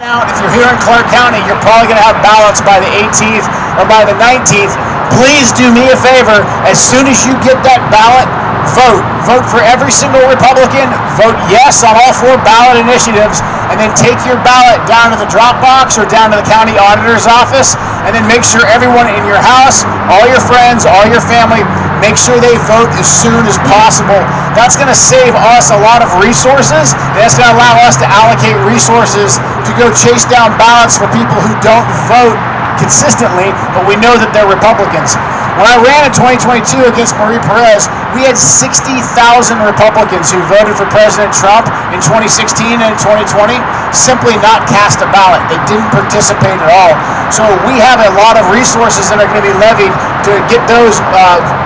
Out, if you're here in Clark County, you're probably going to have ballots by the 18th or by the 19th. Please do me a favor. As soon as you get that ballot, vote. Vote for every single Republican. Vote yes on all 4 ballot initiatives. And then take your ballot down to the drop box or down to the county auditor's office. And then make sure everyone in your house, all your friends, all your family, make sure they vote as soon as possible. That's going to save us a lot of resources. And that's going to allow us to allocate resources to go chase down ballots for people who don't vote consistently, but we know that they're Republicans. When I ran in 2022 against Marie Perez, we had 60,000 Republicans who voted for President Trump in 2016 and 2020 simply not cast a ballot. They didn't participate at all. So we have a lot of resources that are going to be levied to get those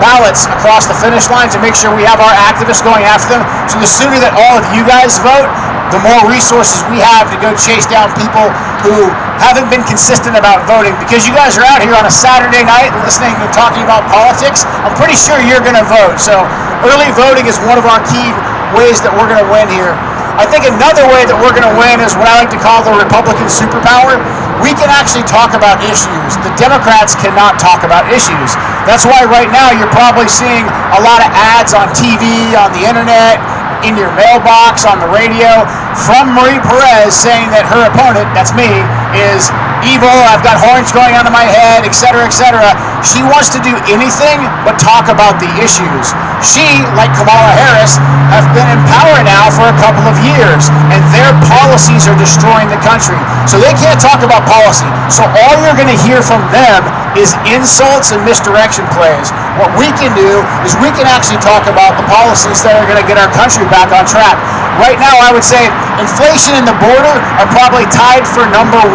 ballots across the finish line to make sure we have our activists going after them. So the sooner that all of you guys vote, the more resources we have to go chase down people who haven't been consistent about voting. Because you guys are out here on a Saturday night listening and talking about politics, I'm pretty sure you're going to vote. So early voting is one of our key ways that we're going to win here. I think another way that we're going to win is what I like to call the Republican superpower. We can actually talk about issues. The Democrats cannot talk about issues. That's why right now you're probably seeing a lot of ads on TV, on the internet, in your mailbox, on the radio, from Marie Perez saying that her opponent, that's me, is evil, I've got horns going onto my head, etc., etc. She wants to do anything but talk about the issues. She, like Kamala Harris, have been in power now for a couple of years, and their policies are destroying the country. So they can't talk about policy. So all you're going to hear from them is insults and misdirection plays. What we can do is we can actually talk about the policies that are going to get our country back on track. Right now, I would say inflation and the border are probably tied for number 1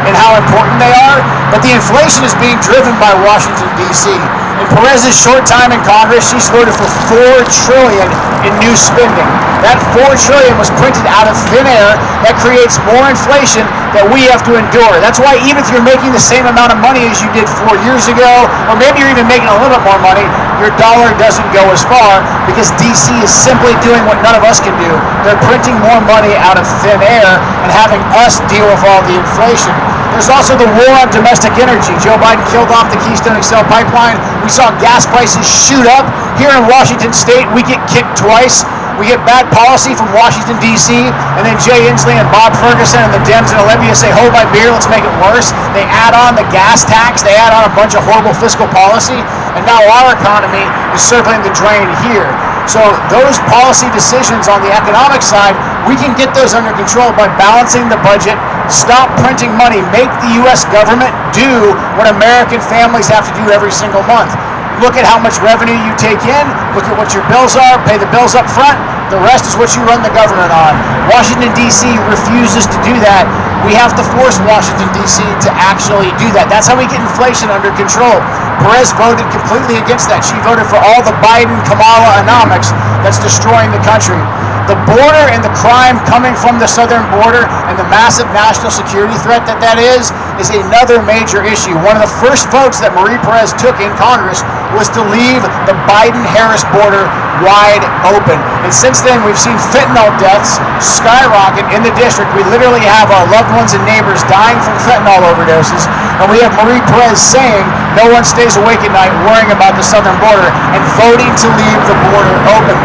in how important they are, but the inflation is being driven by Washington, D.C. In Perez's short time in Congress, she's voted for $4 trillion in new spending. That $4 trillion was printed out of thin air. That creates more inflation that we have to endure. That's why even if you're making the same amount of money as you did 4 years ago, or maybe you're even making a little bit more money, your dollar doesn't go as far because D.C. is simply doing what none of us can do. They're printing more money out of thin air and having us deal with all the inflation. There's also the war on domestic energy. Joe Biden killed off the Keystone XL pipeline. We saw gas prices shoot up. Here in Washington State, we get kicked twice. We get bad policy from Washington, D.C., and then Jay Inslee and Bob Ferguson and the Dems in Olympia say, hold my beer, let's make it worse. They add on the gas tax. They add on a bunch of horrible fiscal policy, and now our economy is circling the drain here. So those policy decisions on the economic side, we can get those under control by balancing the budget, stop printing money, make the U.S. government do what American families have to do every single month. Look at how much revenue you take in, look at what your bills are, pay the bills up front, the rest is what you run the government on. Washington, D.C. refuses to do that. We have to force Washington, D.C. to actually do that. That's how we get inflation under control. Perez voted completely against that. She voted for all the Biden-Kamala-onomics that's destroying the country. The border and the crime coming from the southern border and the massive national security threat that is another major issue. One of the first votes that Marie Perez took in Congress was to leave the Biden-Harris border wide open. And since then, we've seen fentanyl deaths skyrocket in the district. We literally have our loved ones and neighbors dying from fentanyl overdoses. And we have Marie Perez saying no one stays awake at night worrying about the southern border and voting to leave the border open.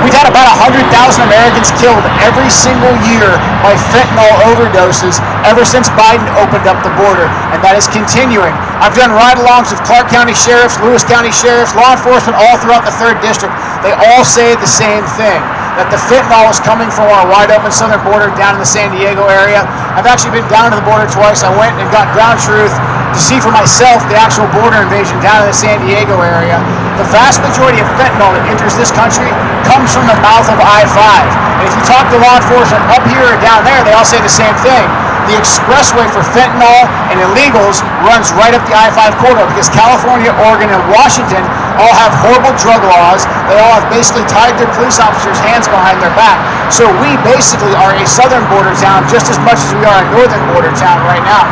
We've had about 100,000 Americans killed every single year by fentanyl overdoses ever since Biden opened up the border, and that is continuing. I've done ride-alongs with Clark County sheriffs, Lewis County sheriffs, law enforcement all throughout the 3rd District. They all say the same thing, that the fentanyl is coming from our wide-open southern border down in the San Diego area. I've actually been down to the border twice. I went and got ground truth to see for myself the actual border invasion down in the San Diego area. The vast majority of fentanyl that enters this country comes from the mouth of I-5. And if you talk to law enforcement up here or down there, they all say the same thing. The expressway for fentanyl and illegals runs right up the I-5 corridor because California, Oregon, and Washington all have horrible drug laws. They all have basically tied their police officers' hands behind their back. So we basically are a southern border town just as much as we are a northern border town right now.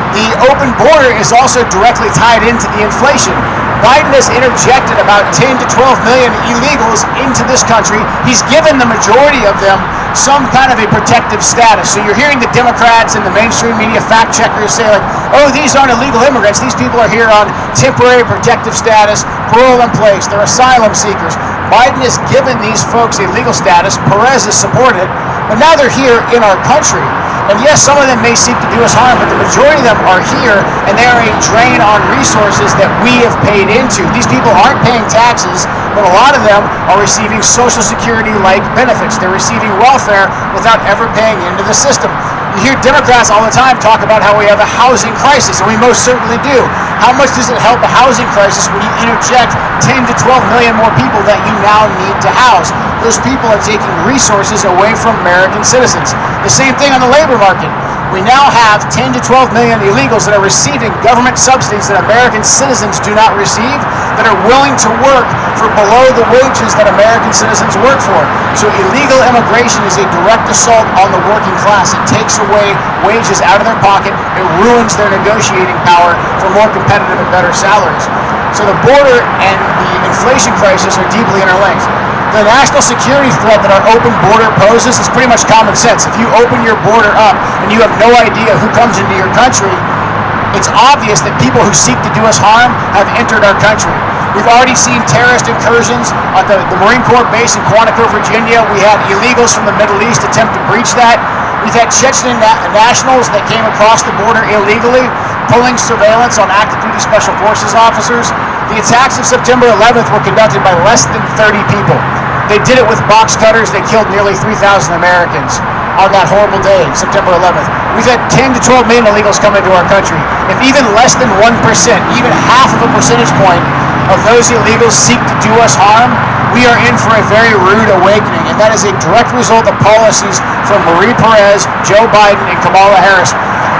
The open border is also directly tied into the inflation. Biden has interjected about 10 to 12 million illegals into this country. He's given the majority of them some kind of a protective status. So you're hearing the Democrats and the mainstream media fact checkers say like, oh, these aren't illegal immigrants. These people are here on temporary protective status, parole in place. They're asylum seekers. Biden has given these folks a legal status. Perez has supported it. But now they're here in our country. And yes, some of them may seek to do us harm, but the majority of them are here, and they are a drain on resources that we have paid into. These people aren't paying taxes, but a lot of them are receiving Social Security-like benefits. They're receiving welfare without ever paying into the system. You hear Democrats all the time talk about how we have a housing crisis, and we most certainly do. How much does it help a housing crisis when you interject 10 to 12 million more people that you now need to house? Those people are taking resources away from American citizens. The same thing on the labor market. We now have 10 to 12 million illegals that are receiving government subsidies that American citizens do not receive, that are willing to work for below the wages that American citizens work for. So illegal immigration is a direct assault on the working class. It takes away wages out of their pocket. It ruins their negotiating power for more competitive and better salaries. So the border and the inflation crisis are deeply interlinked. The national security threat that our open border poses is pretty much common sense. If you open your border up and you have no idea who comes into your country, it's obvious that people who seek to do us harm have entered our country. We've already seen terrorist incursions at the Marine Corps base in Quantico, Virginia. We had illegals from the Middle East attempt to breach that. We've had Chechen nationals that came across the border illegally, pulling surveillance on active duty special forces officers. The attacks of September 11th were conducted by less than 30 people. They did it with box cutters. They killed nearly 3,000 Americans on that horrible day, September 11th. We've had 10 to 12 million illegals come into our country. If even less than 1%, even half of a percentage point of those illegals seek to do us harm, we are in for a very rude awakening. And that is a direct result of policies from Marie Perez, Joe Biden, and Kamala Harris.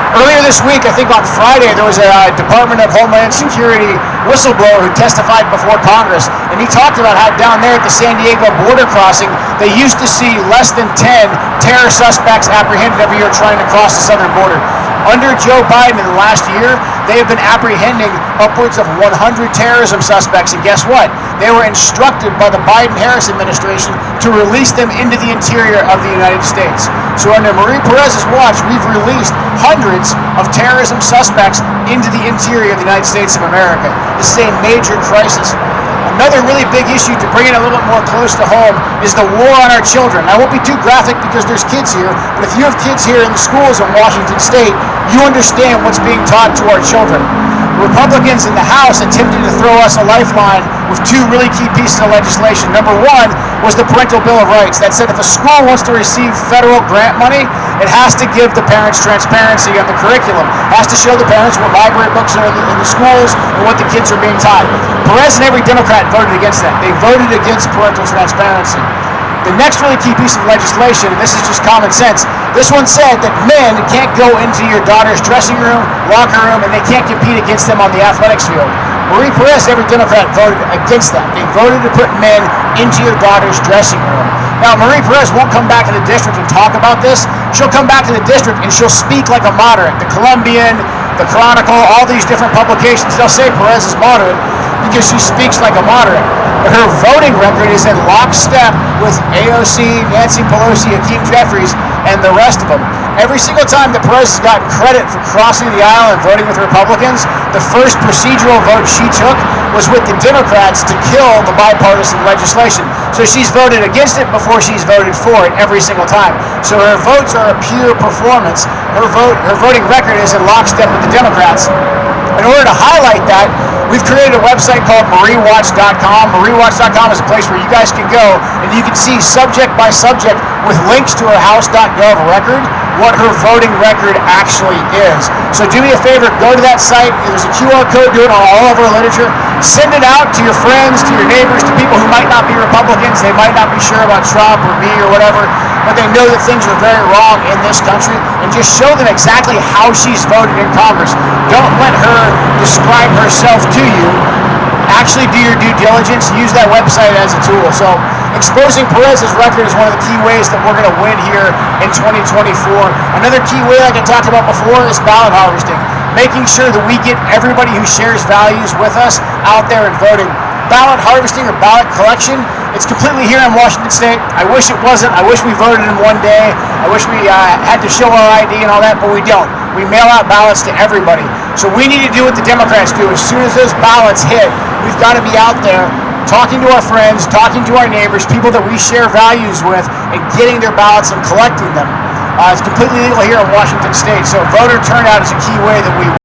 Earlier this week, I think on Friday, there was a Department of Homeland Security whistleblower who testified before Congress, and he talked about how down there at the San Diego border crossing, they used to see less than 10 terror suspects apprehended every year trying to cross the southern border. Under Joe Biden in the last year, they have been apprehending upwards of 100 terrorism suspects, and guess what? They were instructed by the Biden-Harris administration to release them into the interior of the United States. So under Marie Perez's watch, we've released hundreds of terrorism suspects into the interior of the United States of America. This is a major crisis. Another really big issue, to bring it a little bit more close to home, is the war on our children. I won't be too graphic because there's kids here, but if you have kids here in the schools in Washington State, you understand what's being taught to our children. Republicans in the House attempted to throw us a lifeline with two really key pieces of legislation. Number one was the Parental Bill of Rights. That said, if a school wants to receive federal grant money, it has to give the parents transparency on the curriculum. It has to show the parents what library books are in the schools and what the kids are being taught. Perez and every Democrat voted against that. They voted against parental transparency. The next really key piece of legislation, and this is just common sense, this one said that men can't go into your daughter's dressing room, locker room, and they can't compete against them on the athletics field. Marie Perez, every Democrat, voted against that. They voted to put men into your daughter's dressing room. Now, Marie Perez won't come back to the district and talk about this. She'll come back to the district and she'll speak like a moderate. The Columbian, the Chronicle, all these different publications, they'll say Perez is moderate because she speaks like a moderate. But her voting record is in lockstep with AOC, Nancy Pelosi, Hakeem Jeffries, and the rest of them. Every single time that Perez has gotten credit for crossing the aisle and voting with Republicans, the first procedural vote she took was with the Democrats to kill the bipartisan legislation. So she's voted against it before she's voted for it every single time. So her votes are a pure performance. Her voting record is in lockstep with the Democrats. In order to highlight that, we've created a website called MarieWatch.com. MarieWatch.com is a place where you guys can go and you can see subject by subject with links to her House.gov record what her voting record actually is. So do me a favor, go to that site. There's a QR code, do it on all of our literature. Send it out to your friends, to your neighbors, to people who might not be Republicans. They might not be sure about Trump or me or whatever, but they know that things are very wrong in this country, and just show them exactly how she's voted in Congress. Don't let her describe herself to you. Actually do your due diligence. Use that website as a tool. So exposing Perez's record is one of the key ways that we're going to win here in 2024. Another key way, like I talked about before, is ballot harvesting. Making sure that we get everybody who shares values with us out there and voting. Ballot harvesting or ballot collection It's completely here in Washington State. I wish it wasn't. I wish we voted in one day. I wish we had to show our ID and all that, but we don't. We mail out ballots to everybody. So we need to do what the Democrats do. As soon as those ballots hit, we've got to be out there talking to our friends, talking to our neighbors, people that we share values with, and getting their ballots and collecting them. It's completely legal here in Washington State. So voter turnout is a key way that we